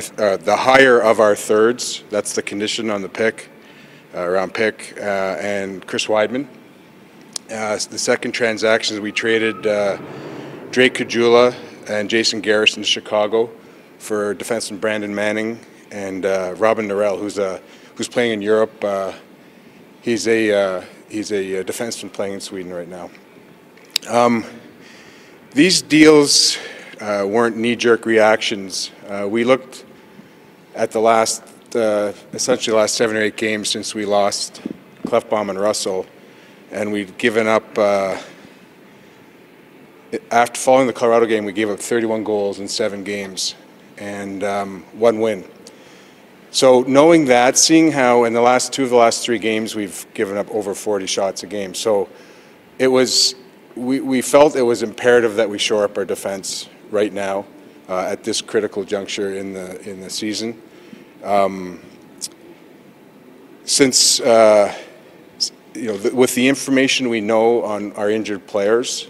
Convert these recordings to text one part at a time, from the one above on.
the higher of our thirds. That's the condition on the pick, round pick, and Chris Weidman. The second transaction is we traded Drake Caggiula and Jason Garrison to Chicago for defenseman Brandon Manning and Robin Norell, who's playing in Europe. He's a defenseman playing in Sweden right now. These deals weren't knee-jerk reactions. We looked at the last, essentially the last 7 or 8 games since we lost Clefbaum and Russell, and we'd given up, after following the Colorado game, we gave up 31 goals in 7 games and 1 win. So knowing that, seeing how in the last 2 of the last 3 games we've given up over 40 shots a game, so it was, we felt it was imperative that we shore up our defense right now at this critical juncture in the season. Since with the information we know on our injured players,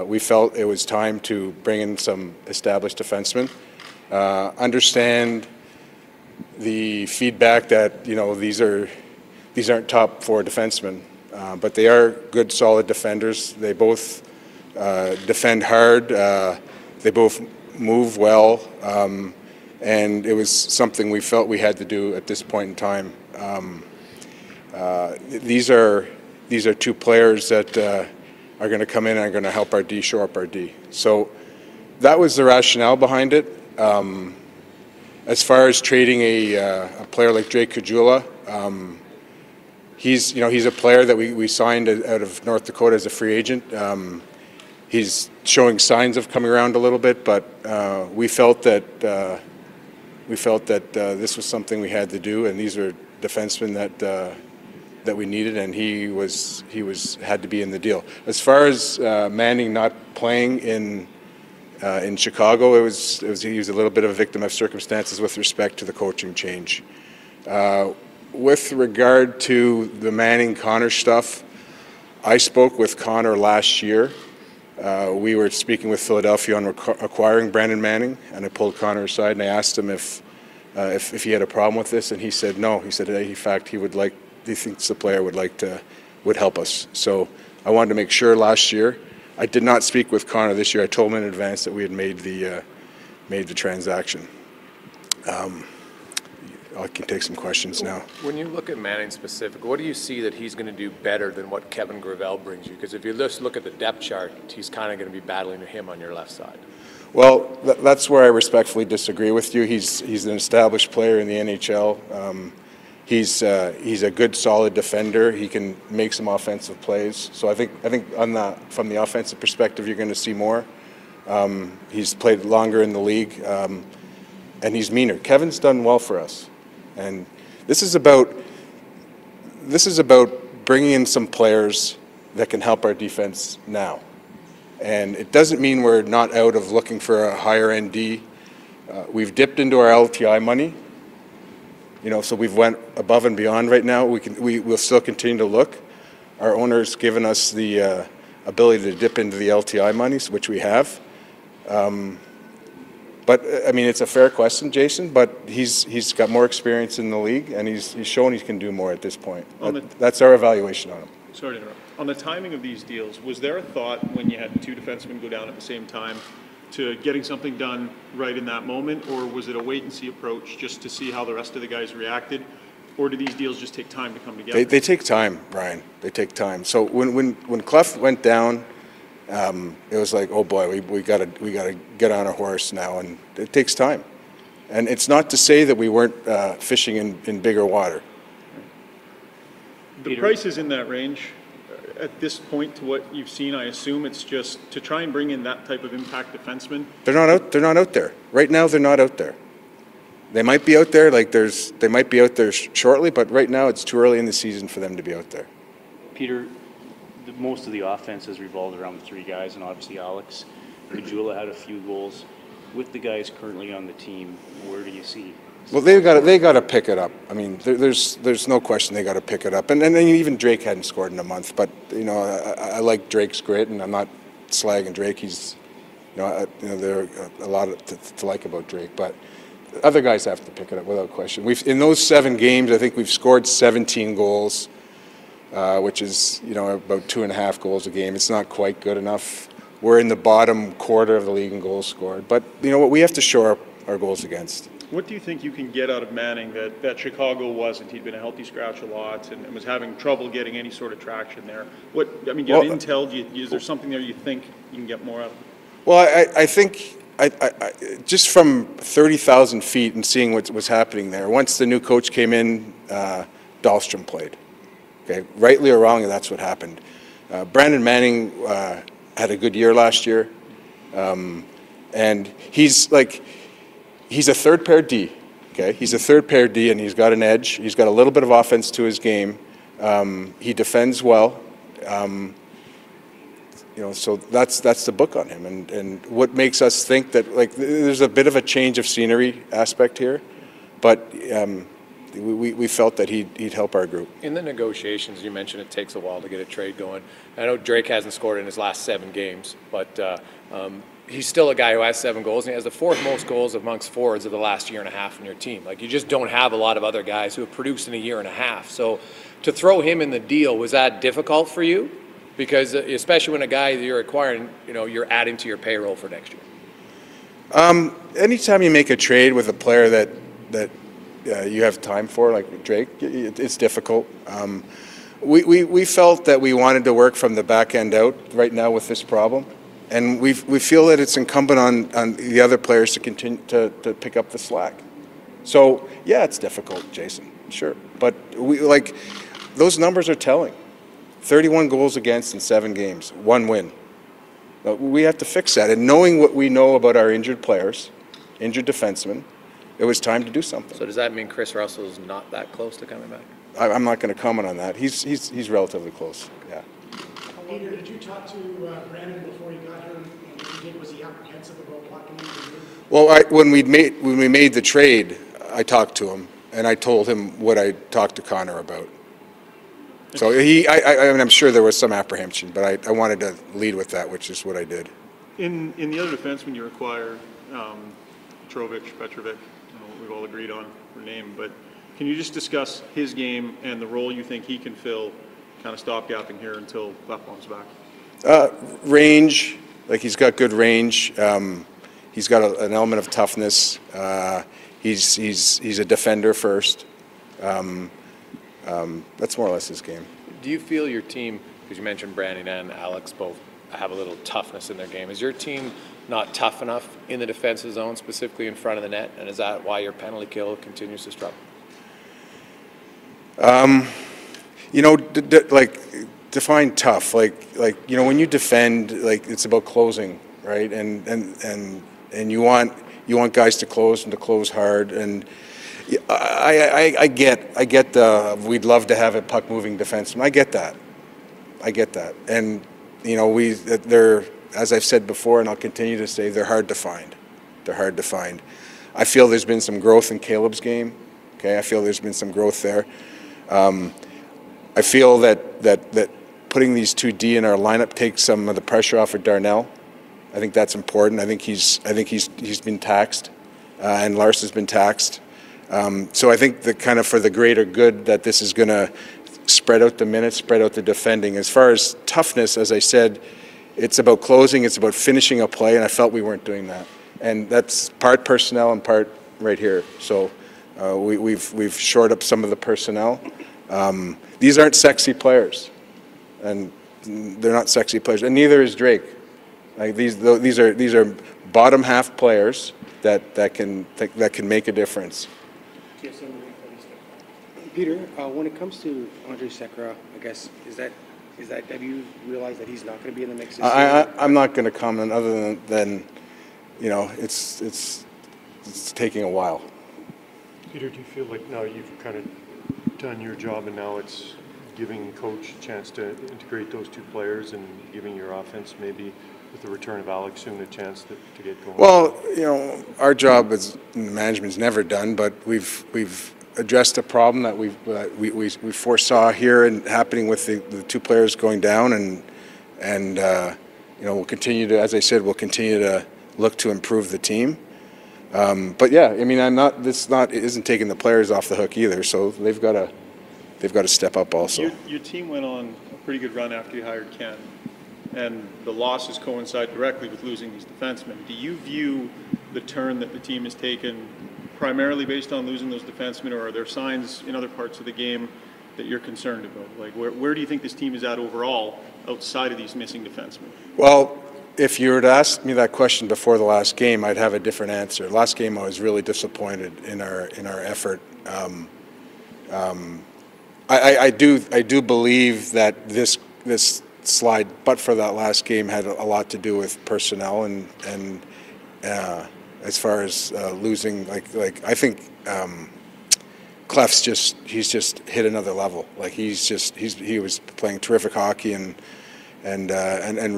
we felt it was time to bring in some established defensemen. Understand the feedback that these aren't top 4 defensemen, but they are good, solid defenders. They both defend hard. They both move well, and it was something we felt we had to do at this point in time. These are 2 players that are going to come in and are going to help our D shore up our D. So that was the rationale behind it. As far as trading a player like Drake Caggiula, he's a player that we signed out of North Dakota as a free agent. He's showing signs of coming around a little bit, but we felt that this was something we had to do, and these were defensemen that we needed, and he had to be in the deal. As far as Manning not playing in Chicago, he was a little bit of a victim of circumstances with respect to the coaching change. With regard to the Manning-Connor stuff, I spoke with Connor last year. We were speaking with Philadelphia on acquiring Brandon Manning, and I pulled Connor aside and I asked him if he had a problem with this, and he said no. He said, in fact, he thinks the player would help us. So I wanted to make sure last year. I did not speak with Connor this year. I told him in advance that we had made the transaction. I can take some questions now. When you look at Manning specific, what do you see that he's going to do better than what Kevin Gravel brings you? Because if you just look at the depth chart, he's kind of going to be battling him on your left side. Well, that's where I respectfully disagree with you. He's an established player in the NHL. He's a good, solid defender. He can make some offensive plays. So I think from the offensive perspective, you're going to see more. He's played longer in the league, and he's meaner. Kevin's done well for us, and this is about bringing in some players that can help our defense now. And it doesn't mean we're not out of looking for a higher ND. We've dipped into our LTI money. So we've went above and beyond right now. We'll still continue to look. Our owner's given us the ability to dip into the LTI monies, which we have. But I mean, it's a fair question, Jason. But he's got more experience in the league, and he's shown he can do more at this point. That's our evaluation on him. Sorry to interrupt. On the timing of these deals, was there a thought when you had 2 defensemen go down at the same time to getting something done right in that moment, or was it a wait-and-see approach just to see how the rest of the guys reacted, or do these deals just take time to come together? They take time, Brian. They take time. So when Clef went down, it was like, oh boy, we gotta get on a horse now, and it takes time. And it's not to say that we weren't fishing in bigger water. The price is in that range. At this point, to what you've seen, I assume it's just to try and bring in that type of impact defenseman. They're not out there right now. They're not out there. They might be out there. They might be out there shortly, but right now it's too early in the season for them to be out there. Peter, most of the offense has revolved around the 3 guys, and obviously Alex. Caggiula had a few goals. With the guys currently on the team, where do you see? Well, they got to pick it up. I mean, there's no question they got to pick it up. And even Drake hadn't scored in a month. But I like Drake's grit, and I'm not slagging Drake. He's, there are a lot to like about Drake. But other guys have to pick it up without question. In those 7 games, I think we've scored 17 goals, which is, about 2.5 goals a game. It's not quite good enough. We're in the bottom quarter of the league in goals scored. But you know what? We have to shore up our goals against. What do you think you can get out of Manning that Chicago wasn't? He'd been a healthy scratch a lot and was having trouble getting any sort of traction there. Do you have intel? Is there something there you think you can get more out of? Well, I think just from 30,000 feet and seeing what was happening there, once the new coach came in, Dahlstrom played. Okay, rightly or wrongly, that's what happened. Brandon Manning had a good year last year, and he's a third pair D. Okay, he's a third pair D, and he's got an edge. He's got a little bit of offense to his game. He defends well. So that's the book on him, and what makes us think that there's a bit of a change of scenery aspect here, but we felt that he'd help our group. In the negotiations, you mentioned it takes a while to get a trade going. I know Drake hasn't scored in his last 7 games, but he's still a guy who has 7 goals, and he has the 4th most goals amongst forwards of the last year and a half in your team. You just don't have a lot of other guys who have produced in a year and a half. So to throw him in the deal, was that difficult for you? Because especially when a guy that you're acquiring, you're adding to your payroll for next year. Anytime you make a trade with a player that you have time for, like Drake, it's difficult. We felt that we wanted to work from the back end out right now with this problem, and we feel that it's incumbent on the other players to continue to pick up the slack. So yeah, it's difficult, Jason, sure, but those numbers are telling. 31 goals against in 7 games, 1 win. We have to fix that. And knowing what we know about our injured players, injured defensemen, it was time to do something. So does that mean Chris Russell's not that close to coming back? I'm not going to comment on that. He's relatively close, yeah. Peter, did you talk to Brandon before he got here? Was he apprehensive about blocking him? Well, when we made the trade, I talked to him, and I told him what I talked to Connor about. So I'm sure there was some apprehension, but I wanted to lead with that, which is what I did. In the other defensemen you acquire, Petrovic, we've all agreed on her name, but can you just discuss his game and the role you think he can fill, kind of stopgapping here until Lefbom's back? Range, he's got good range. He's got an element of toughness. He's a defender first. That's more or less his game. Do you feel your team, because you mentioned Brandon and Alex both have a little toughness in their game, is your team not tough enough in the defensive zone, specifically in front of the net, and is that why your penalty kill continues to struggle? Define tough. When you defend, it's about closing, right? And you want guys to close and to close hard. And I get the we'd love to have a puck moving defenseman. I get that. And they're, as I've said before, and I'll continue to say, they're hard to find. I feel there's been some growth in Caleb's game. Okay, I feel there's been some growth there. I feel that putting these 2D in our lineup takes some of the pressure off of Darnell. I think that's important. I think he's been taxed, and Lars has been taxed. So I think that kind of for the greater good that this is going to spread out the minutes, spread out the defending. As far as toughness, as I said, it's about closing, it's about finishing a play, and I felt we weren't doing that. And that's part personnel and part right here. So we've shored up some of the personnel. These aren't sexy players, and they're not sexy players, and neither is Drake. These are bottom half players that can make a difference. Peter, when it comes to Andre Sekera, I guess is that have you realized that he's not going to be in the mix this year? I'm not going to comment other than it's taking a while. Peter, do you feel like now you've kind of done your job and now it's giving coach a chance to integrate those 2 players and giving your offense maybe with the return of Alex soon a chance to get going? Well, our job as management's never done, but we've addressed a problem that we foresaw here and happening with the 2 players going down, and we'll continue to, as I said, we'll continue to look to improve the team. But yeah, I mean, it isn't taking the players off the hook either. So they've got to step up also. Your team went on a pretty good run after you hired Ken, and the losses coincide directly with losing these defensemen. Do you view the turn that the team has taken primarily based on losing those defensemen, or are there signs in other parts of the game that you're concerned about? Like, where do you think this team is at overall outside of these missing defensemen? Well, if you were to ask me that question before the last game, I'd have a different answer. Last game, I was really disappointed in our effort. I do believe that this slide, but for that last game, had a lot to do with personnel and as far as losing, like I think Clef's just hit another level. Like he was playing terrific hockey and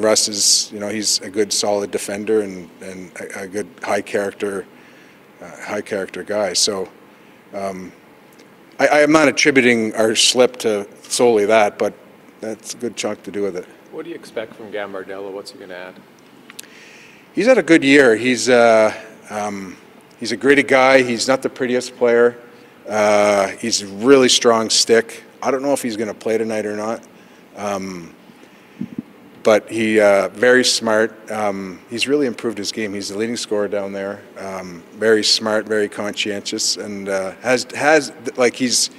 Russ is, he's a good solid defender and a good high character guy. So I am not attributing our slip to solely that, but that's a good chunk to do with it. What do you expect from Gambardella? What's he going to add? He's had a good year. He's a gritty guy. He's not the prettiest player. He's a really strong stick. I don't know if he's going to play tonight or not. But he very smart. He's really improved his game. He's the leading scorer down there. Very smart, very conscientious, and has like he's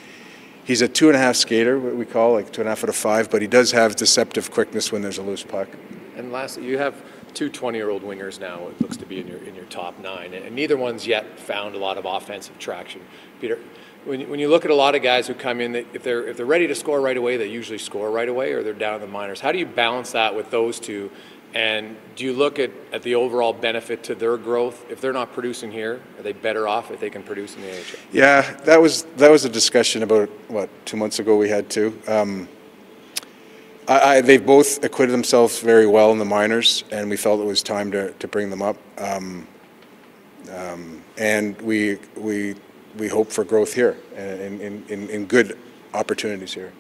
a 2.5 skater, what we call, like 2.5 out of 5. But he does have deceptive quickness when there's a loose puck. And lastly, you have two 20-year-old wingers now. It looks to be in your top 9, and neither one's yet found a lot of offensive traction. Peter, when you look at a lot of guys who come in, if they're ready to score right away, they usually score right away, or they're down in the minors. How do you balance that with those two? And do you look at the overall benefit to their growth? If they're not producing here, are they better off if they can produce in the AHL? Yeah, that was a discussion about 2 months ago we had too. They've both acquitted themselves very well in the minors, and we felt it was time to bring them up. And we hope for growth here and in good opportunities here.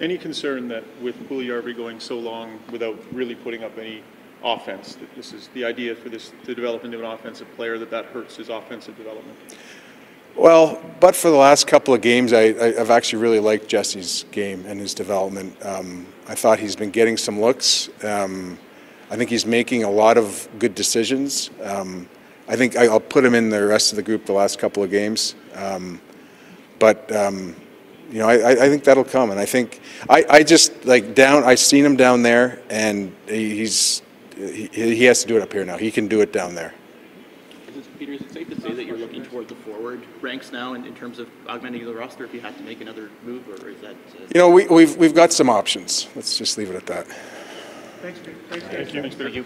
Any concern that with Puljujarvi going so long without really putting up any offense, that this is the idea for this to develop into an offensive player, that hurts his offensive development? Well, but for the last couple of games, I've actually really liked Jesse's game and his development. I thought he's been getting some looks. I think he's making a lot of good decisions. I think I'll put him in the rest of the group the last couple of games. But I think that'll come. And I think I just I've seen him down there, and he has to do it up here now. He can do it down there. Peter, is it safe to say that you're looking toward the forward ranks now in terms of augmenting the roster if you had to make another move, or is that? We've got some options. Let's just leave it at that. Thanks, Peter. Thank you. Thank you.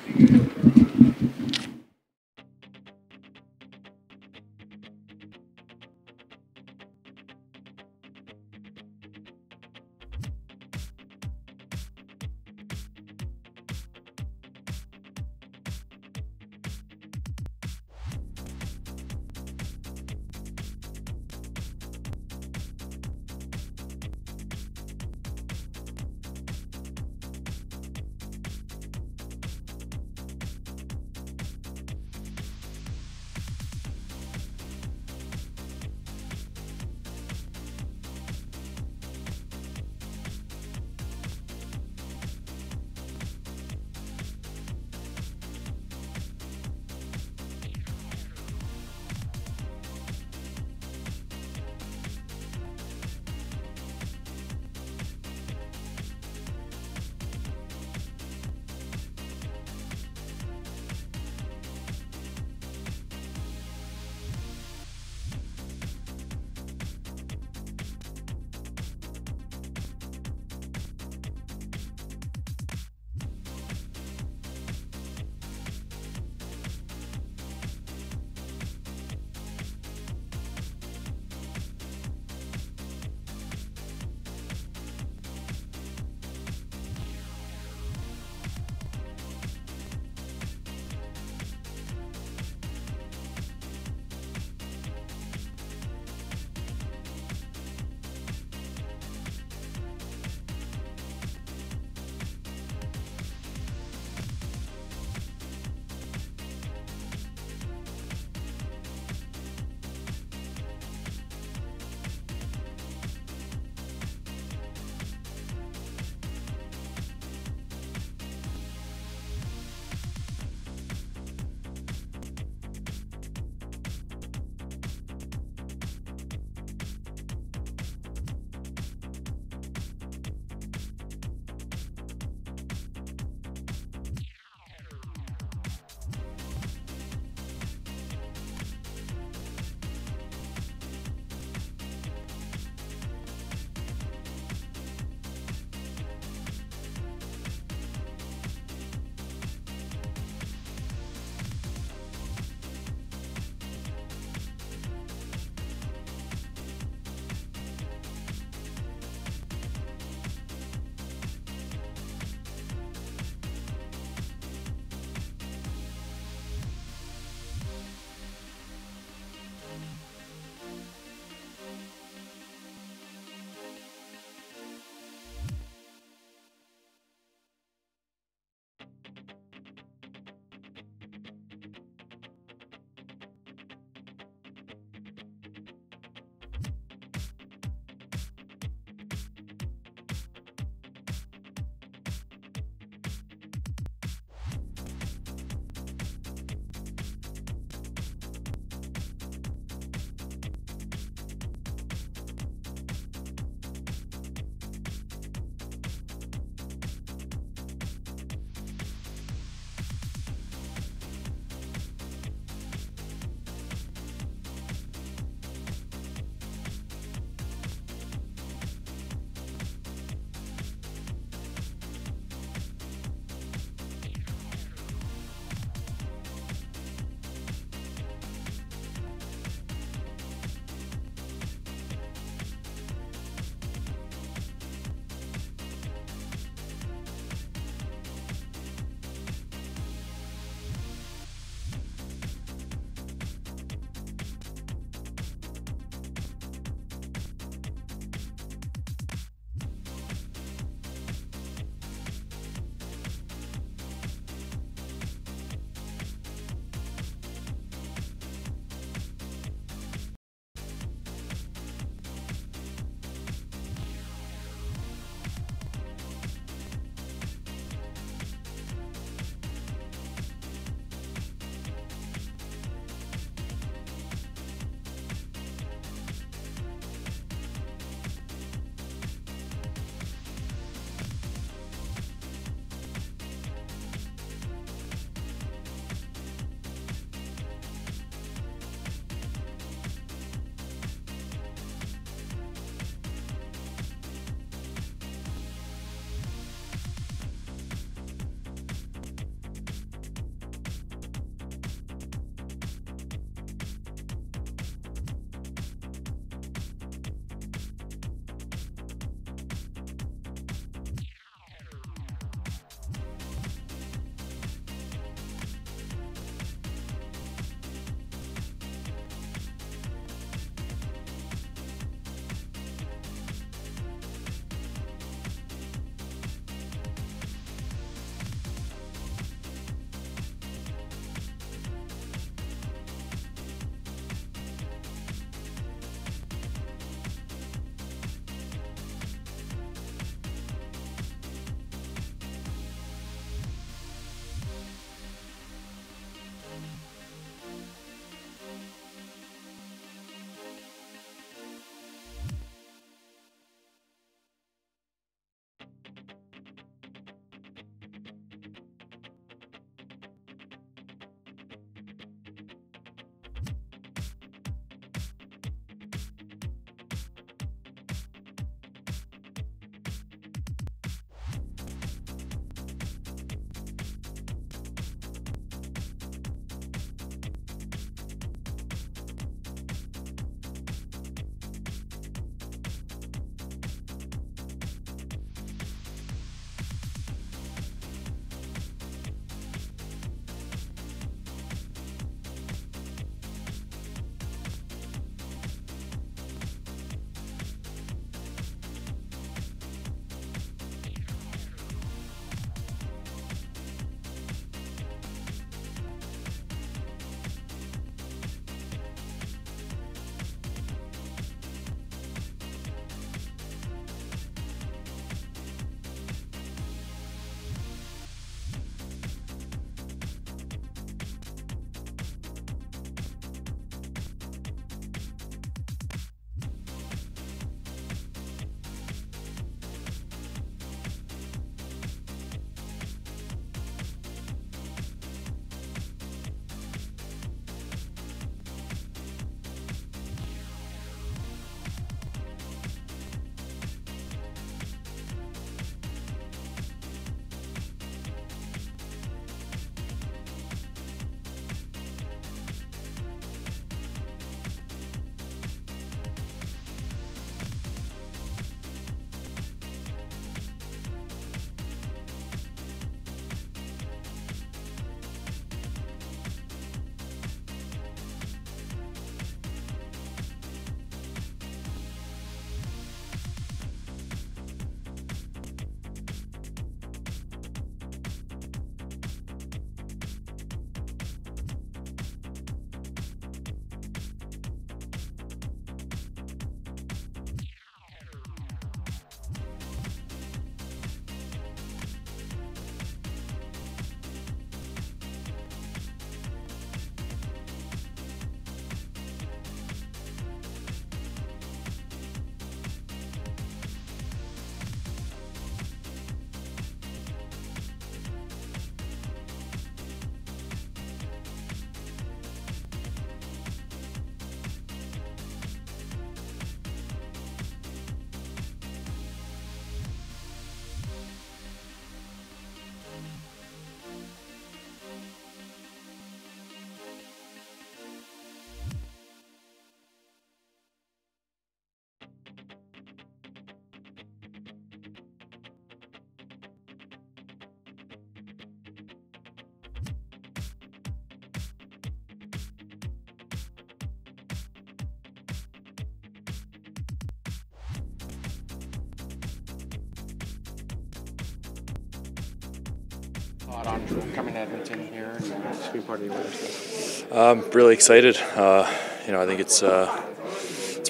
thought on coming to Edmonton here and just being part of the Oilers? Really excited. I think it's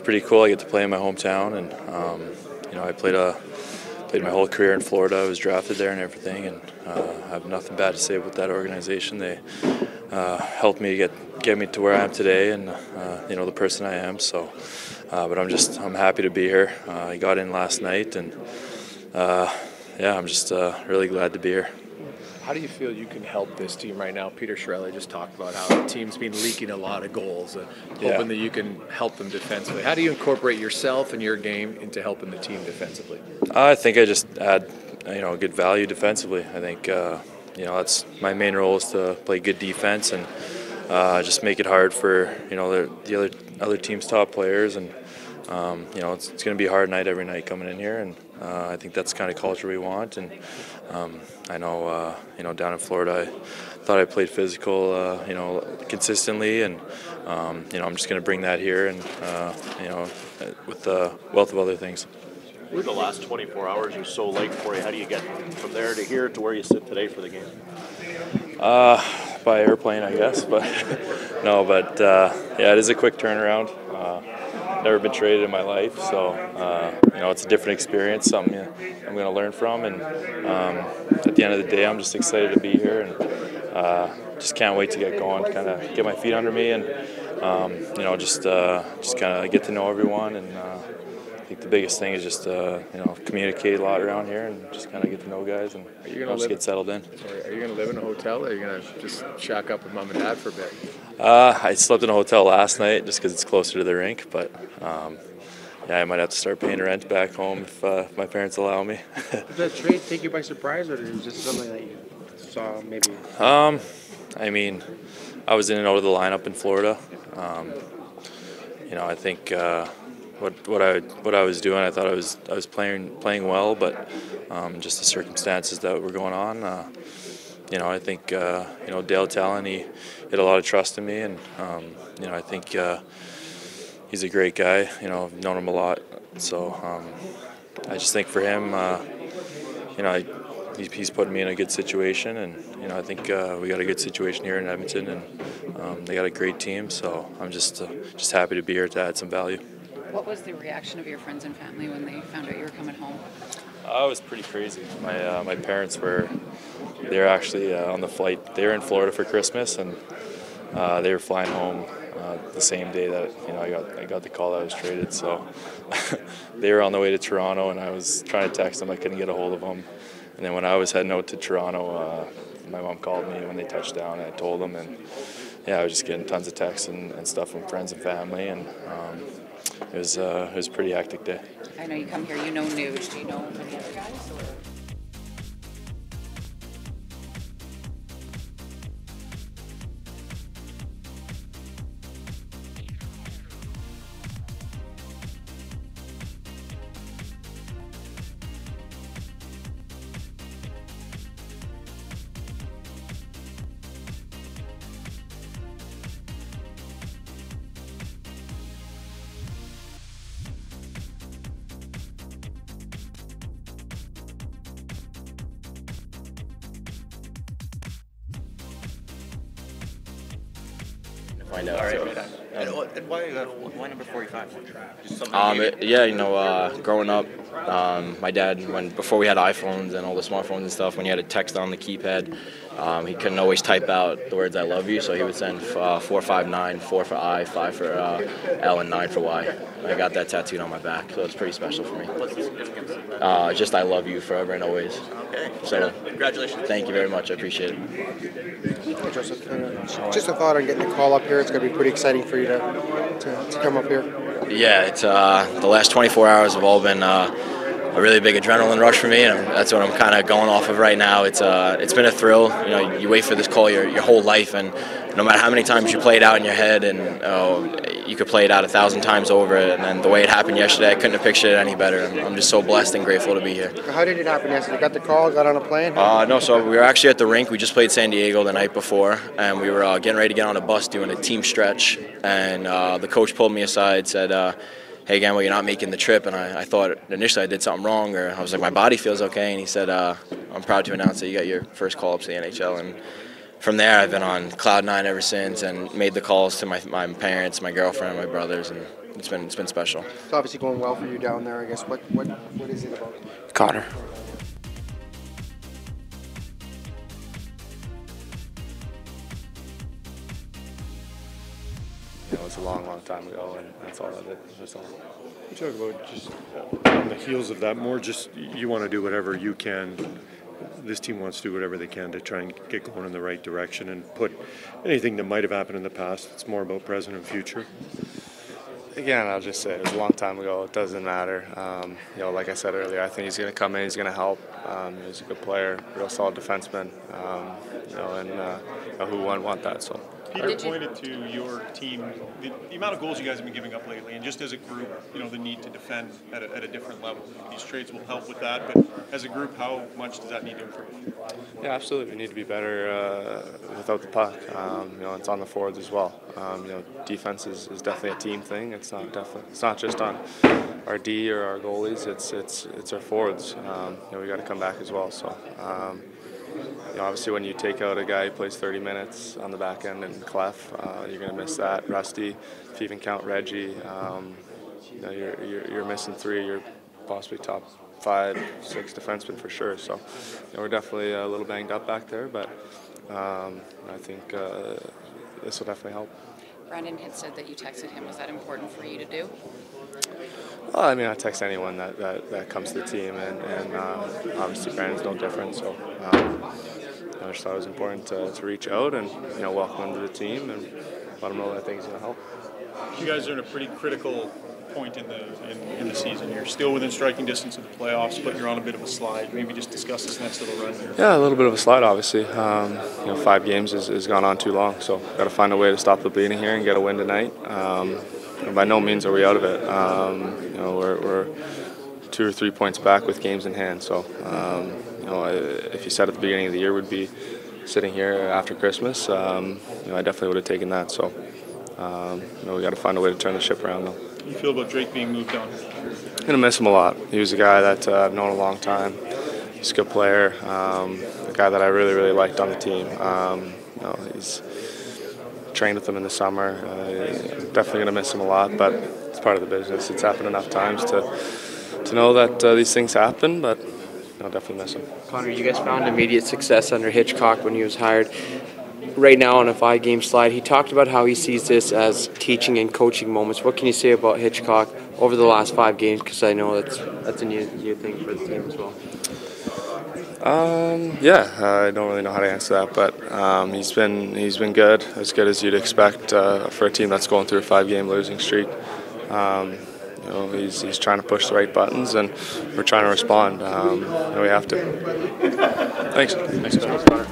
pretty cool. I get to play in my hometown, and I played my whole career in Florida. I was drafted there and everything, and I have nothing bad to say about that organization. They helped me get me to where I am today, and the person I am. So, but I'm happy to be here. I got in last night, and I'm just really glad to be here. How do you feel you can help this team right now? Peter Chiarelli just talked about how the team's been leaking a lot of goals, hoping that you can help them defensively. How do you incorporate yourself and your game into helping the team defensively? I think I just add, good value defensively. I think, that's my main role is to play good defense and just make it hard for, the other team's top players. And, it's going to be a hard night every night coming in here. And I think that's the kind of culture we want. And I know, down in Florida, I thought I played physical, consistently. And, I'm just going to bring that here and, with a wealth of other things. The last 24 hours are so late for you. How do you get from there to here to where you sit today for the game? By airplane, I guess. But no, it is a quick turnaround. Never been traded in my life, so it's a different experience, something I'm going to learn from. And at the end of the day, I'm just excited to be here, and just can't wait to get going, kind of get my feet under me, and just kind of get to know everyone. And I think the biggest thing is just communicate a lot around here and just kind of get to know guys and just get settled in. Are you going to live in a hotel, or are you going to just shack up with mom and dad for a bit? I slept in a hotel last night just because it's closer to the rink, but I might have to start paying rent back home if my parents allow me. Did that trade take you by surprise, or was it just something that you saw maybe? I was in and out of the lineup in Florida. I think what I was doing, I thought I was playing well, but just the circumstances that were going on. I think Dale Talon, he had a lot of trust in me, and I think he's a great guy. I've known him a lot, so I just think for him, he's putting me in a good situation, and I think we got a good situation here in Edmonton, and they got a great team. So I'm just happy to be here to add some value. What was the reaction of your friends and family when they found out you were coming home? It was pretty crazy. My parents they were actually on the flight. They were in Florida for Christmas, and they were flying home the same day that I got the call that I was traded. So they were on the way to Toronto, and I was trying to text them. I couldn't get a hold of them. And then when I was heading out to Toronto, my mom called me when they touched down, and I told them. And I was just getting tons of texts and stuff from friends and family, and it was a pretty hectic day. I know you come here, you know Nuge. Do you know any other guys? Or? Find out. All right. So. And why number 45? Just something Growing up, my dad, before we had iPhones and all the smartphones and stuff, when you had to text on the keypad, he couldn't always type out the words "I love you," so he would send 459, 4 for I, 5 for L, and 9 for Y. I got that tattooed on my back, so it's pretty special for me. What's the significance? Just I love you forever and always. Okay. So, Congratulations. thank you very much. I appreciate it. Hey, Joseph, just a thought on getting the call up here. It's going to be pretty exciting for you to come up here. Yeah, it's the last 24 hours have all been a really big adrenaline rush for me, and that's what I'm kind of going off of right now. It's been a thrill. You wait for this call your whole life, and no matter how many times you play it out in your head, and you could play it out 1,000 times over, and then the way it happened yesterday, I couldn't have pictured it any better. I'm just so blessed and grateful to be here. How did it happen yesterday? You got the call, got on a plane? No, so we were actually at the rink. We just played San Diego the night before, and we were getting ready to get on a bus doing a team stretch, and the coach pulled me aside, said, hey, again, well, you're not making the trip. And I thought initially I did something wrong, or I was like, my body feels okay. And he said, I'm proud to announce that you got your first call up to the NHL. And from there, I've been on cloud nine ever since, and made the calls to my parents, my girlfriend, my brothers, and it's been special. It's obviously going well for you down there, I guess. What is it about? Connor. It was a long, long time ago, and that's all that is. That's all. You talk about just on the heels of that, more just you want to do whatever you can. This team wants to do whatever they can to try and get going in the right direction and put anything that might have happened in the past. It's more about present and future. Again, I'll just say it was a long time ago. It doesn't matter. Like I said earlier, I think he's going to come in. He's going to help. He's a good player, real solid defenseman. And who wouldn't want that? So. Peter pointed to your team, the amount of goals you guys have been giving up lately, and just as a group, the need to defend at a different level. These trades will help with that, but as a group, how much does that need to improve? Yeah, absolutely. We need to be better without the puck. It's on the forwards as well. Defense is definitely a team thing. It's not just on our D or our goalies. It's our forwards. We got to come back as well. So. Obviously, when you take out a guy who plays 30 minutes on the back end in Clef, you're going to miss that. Rusty, if you even count Reggie, you're missing three. You're possibly top 5, 6 defensemen for sure. So we're definitely a little banged up back there, but I think this will definitely help. Brandon had said that you texted him. Was that important for you to do? Well, I mean, I text anyone that comes to the team, and obviously Brandon's no different. So I just thought it was important to reach out and welcome him to the team and let him know that I think he's going to help. You guys are in a pretty critical point in the season. You're still within striking distance of the playoffs, but you're on a bit of a slide. Maybe just discuss this next little run here. Yeah, a little bit of a slide, obviously. 5 games has gone on too long, so got to find a way to stop the bleeding here and get a win tonight. By no means are we out of it. We're 2 or 3 points back with games in hand. So, if you said at the beginning of the year we'd be sitting here after Christmas, I definitely would have taken that. So, we got to find a way to turn the ship around, though. How do you feel about Drake being moved on? I'm gonna miss him a lot. He was a guy that I've known a long time. He's a good player. A guy that I really, really liked on the team. He's trained with him in the summer. Definitely gonna miss him a lot, but it's part of the business. It's happened enough times to know that these things happen, but I'll definitely miss him. Connor, you guys found immediate success under Hitchcock when he was hired. Right now on a 5-game slide, he talked about how he sees this as teaching and coaching moments. What can you say about Hitchcock over the last 5 games? Because I know that's a new thing for the team as well. I don't really know how to answer that, but he's been good as you'd expect for a team that's going through a 5-game losing streak. He's trying to push the right buttons, and we're trying to respond. We have to. Thanks. Connor.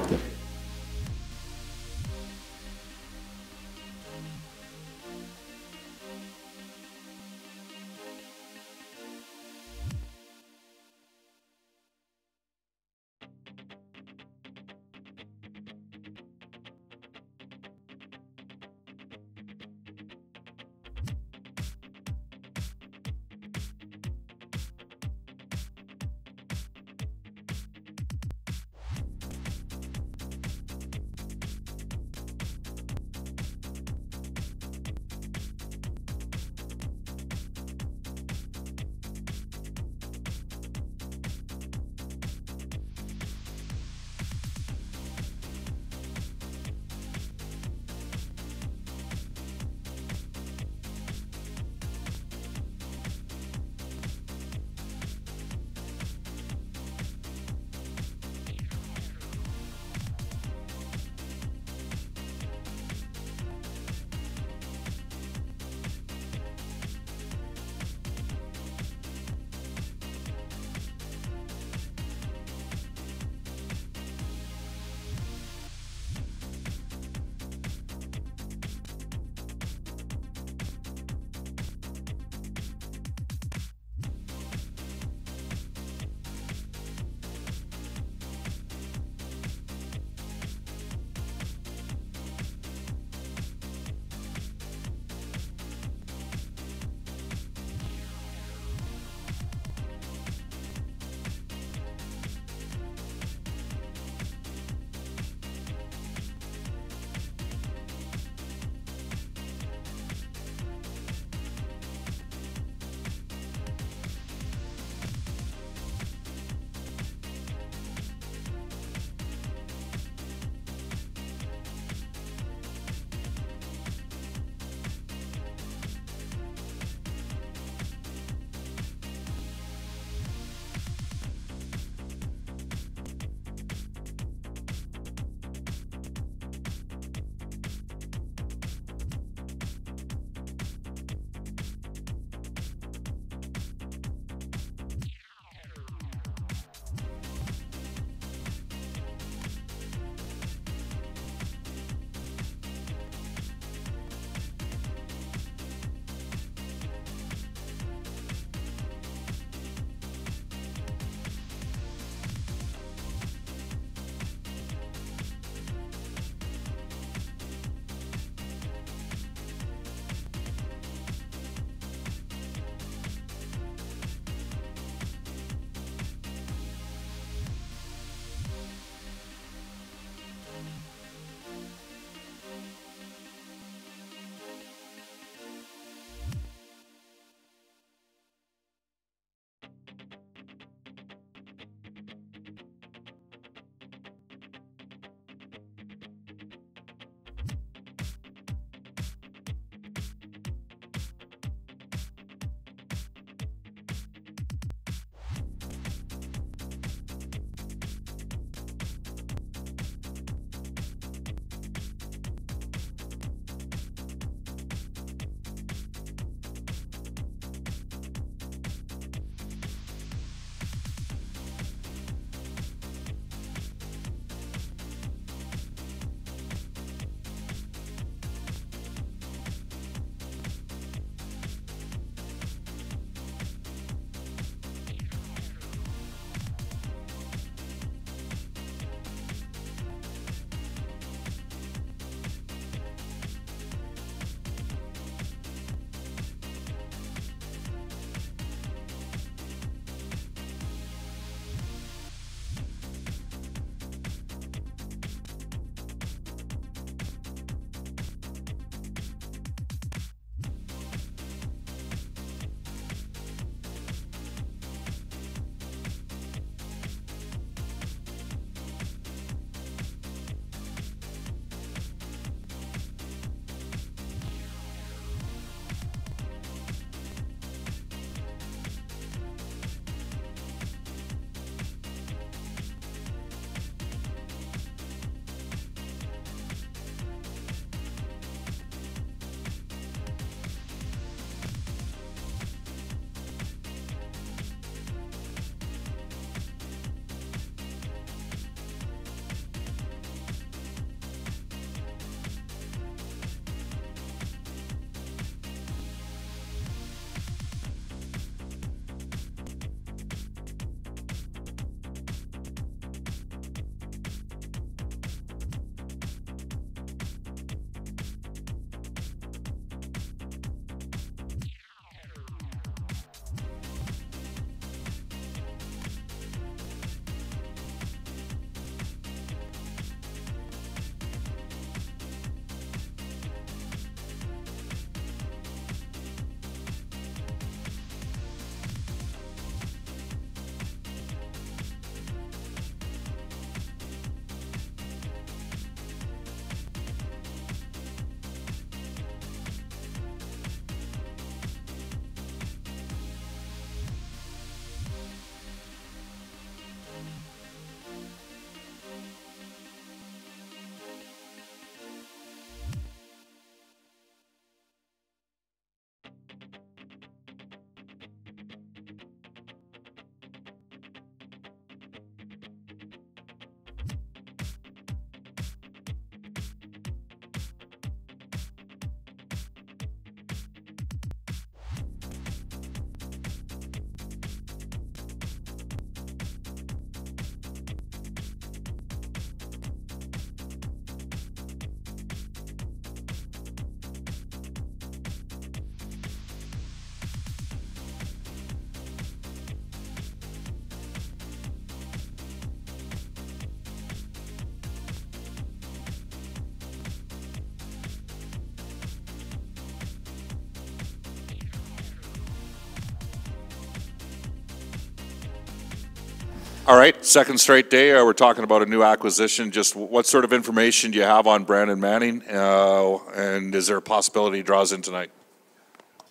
All right, second straight day. We're talking about a new acquisition. Just what sort of information do you have on Brandon Manning? And is there a possibility he draws in tonight?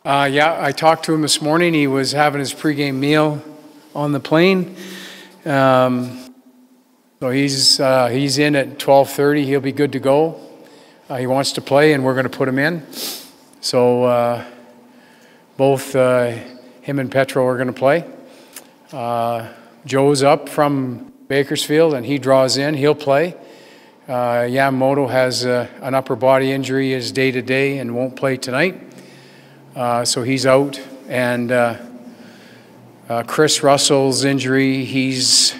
Yeah, I talked to him this morning. He was having his pregame meal on the plane. So he's in at 12:30. He'll be good to go. He wants to play, and we're going to put him in. So both him and Petro are going to play. Joe's up from Bakersfield, and he draws in. He'll play. Yamamoto has an upper body injury, is day-to-day, and won't play tonight. So he's out. And Chris Russell's injury, he's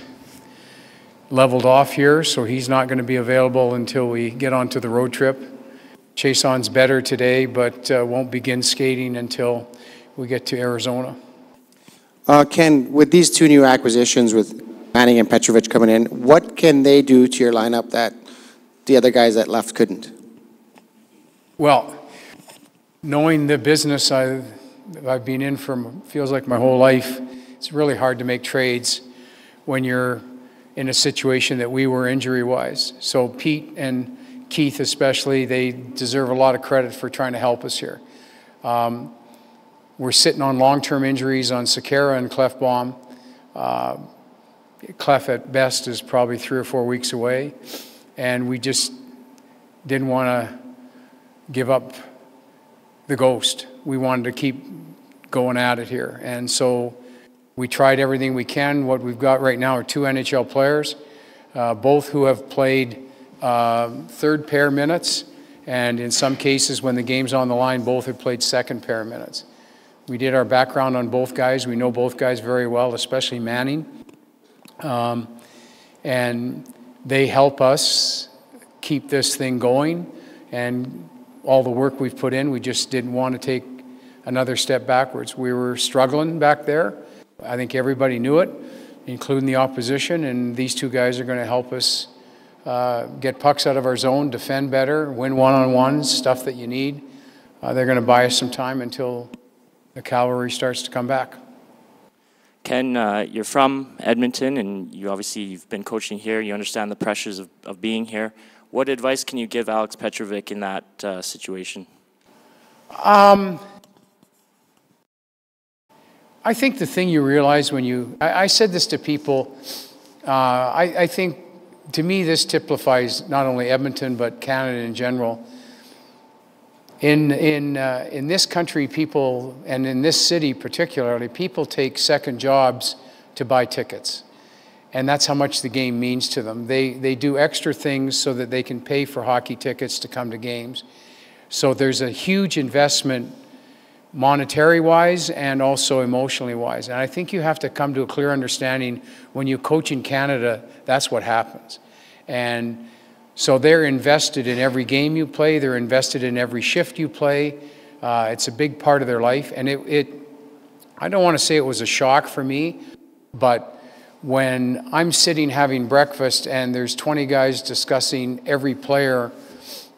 leveled off here, so he's not going to be available until we get onto the road trip. Chason's better today, but won't begin skating until we get to Arizona. Ken, with these two new acquisitions with Manning and Petrovic coming in, what can they do to your lineup that the other guys that left couldn't? Well, knowing the business I've been in for feels like my whole life, it's really hard to make trades when you're in a situation that we were injury-wise. So Pete and Keith especially, they deserve a lot of credit for trying to help us here. We're sitting on long-term injuries on Sekera and Clefbaum. Clef at best is probably 3 or 4 weeks away, and we just didn't want to give up the ghost. We wanted to keep going at it here, and so we tried everything we can. What we've got right now are 2 NHL players, both who have played third pair minutes, and in some cases when the game's on the line, both have played second pair minutes. We did our background on both guys. We know both guys very well, especially Manning. And they help us keep this thing going. And all the work we've put in, we just didn't want to take another step backwards. We were struggling back there. I think everybody knew it, including the opposition. And these 2 guys are going to help us get pucks out of our zone, defend better, win one-on-ones, stuff that you need. They're going to buy us some time until the cavalry starts to come back. Ken, you're from Edmonton, and you've been coaching here. You understand the pressures of being here. What advice can you give Alex Petrovic in that situation? I think the thing you realize when you... I said this to people. I think, to me, this typifies not only Edmonton, but Canada in general. In this country, people, and in this city particularly, people take second jobs to buy tickets. And that's how much the game means to them. They do extra things so that they can pay for hockey tickets to come to games. So there's a huge investment monetary-wise and also emotionally-wise. And I think you have to come to a clear understanding when you coach in Canada, that's what happens. And so they're invested in every game you play. They're invested in every shift you play. It's a big part of their life. And I don't want to say it was a shock for me, but when I'm sitting having breakfast and there's 20 guys discussing every player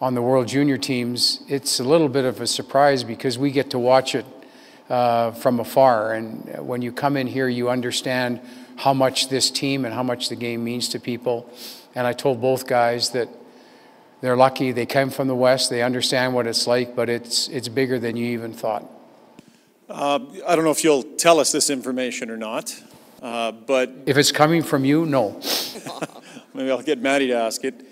on the World Junior teams, it's a little bit of a surprise because we get to watch it from afar. And when you come in here, you understand how much this team and how much the game means to people. And I told both guys that they're lucky. They came from the West. They understand what it's like, but it's bigger than you even thought. I don't know if you'll tell us this information or not, but... If it's coming from you, no. Maybe I'll get Maddie to ask it.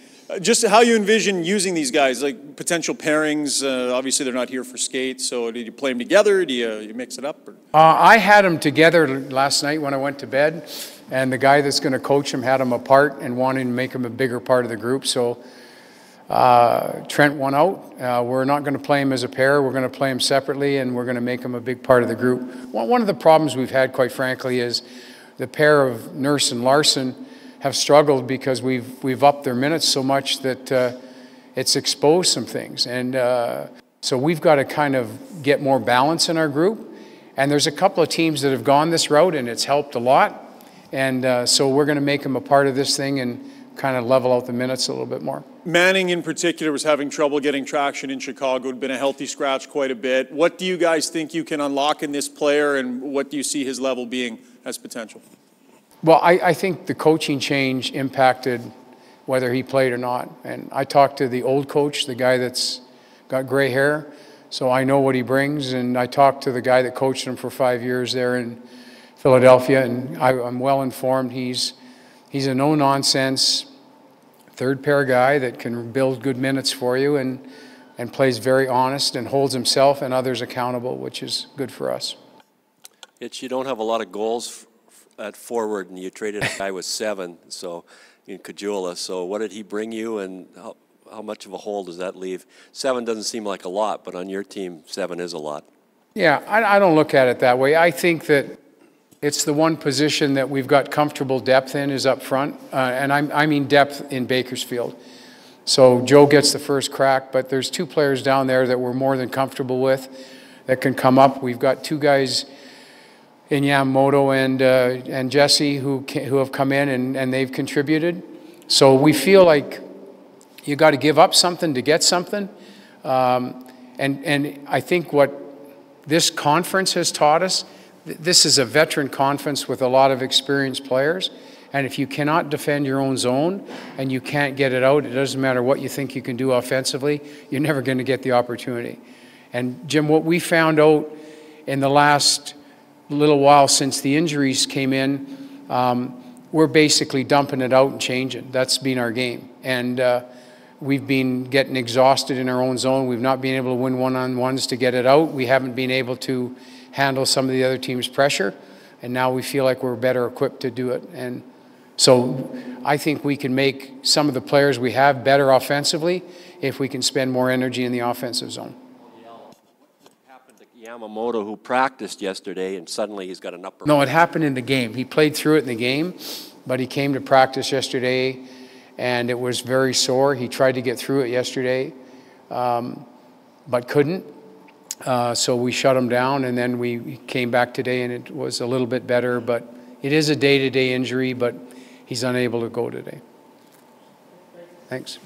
Just how you envision using these guys, like potential pairings. Obviously, they're not here for skates, so do you play them together? Do you mix it up? Or? I had them together last night when I went to bed, and the guy that's going to coach them had them apart and wanting to make them a bigger part of the group. So Trent won out. We're not going to play him as a pair. We're going to play him separately, and we're going to make him a big part of the group. One of the problems we've had, quite frankly, is the pair of Nurse and Larson have struggled because we've upped their minutes so much that it's exposed some things. And so we've got to kind of get more balance in our group. And there's a couple of teams that have gone this route, and it's helped a lot. And so we're going to make them a part of this thing and kind of level out the minutes a little bit more. Manning in particular was having trouble getting traction in Chicago. Had been a healthy scratch quite a bit. What do you guys think you can unlock in this player, and what do you see his level being as potential? Well, I think the coaching change impacted whether he played or not. And I talked to the old coach, the guy that's got gray hair, so I know what he brings. And I talked to the guy that coached him for 5 years there in Philadelphia, and I'm well informed. He's a no-nonsense third-pair guy that can build good minutes for you and plays very honest and holds himself and others accountable, which is good for us. You don't have a lot of goals at forward, and you traded a guy with 7, so in Caggiula. So what did he bring you, and how much of a hole does that leave? 7 doesn't seem like a lot, but on your team, 7 is a lot. Yeah, I don't look at it that way. I think that it's the one position that we've got comfortable depth in is up front, and I mean depth in Bakersfield. So Joe gets the first crack, but there's 2 players down there that we're more than comfortable with that can come up. We've got 2 guys in Yamamoto and Jesse who have come in and they've contributed. So we feel like you got to give up something to get something. And I think what this conference has taught us, this is a veteran conference with a lot of experienced players. And if you cannot defend your own zone and you can't get it out, it doesn't matter what you think you can do offensively, you're never going to get the opportunity. And Jim, what we found out in the last little while since the injuries came in, we're basically dumping it out and changing. That's been our game. And we've been getting exhausted in our own zone. We've not been able to win one-on-ones to get it out. We haven't been able to handle some of the other team's pressure. And now we feel like we're better equipped to do it. And so I think we can make some of the players we have better offensively if we can spend more energy in the offensive zone. Yamamoto, who practiced yesterday, and suddenly he's got an upper... No, it happened in the game. He played through it in the game, but he came to practice yesterday, and it was very sore. He tried to get through it yesterday, but couldn't. So we shut him down, and then we came back today, and it was a little bit better. But it is a day-to-day injury, but he's unable to go today. Thanks.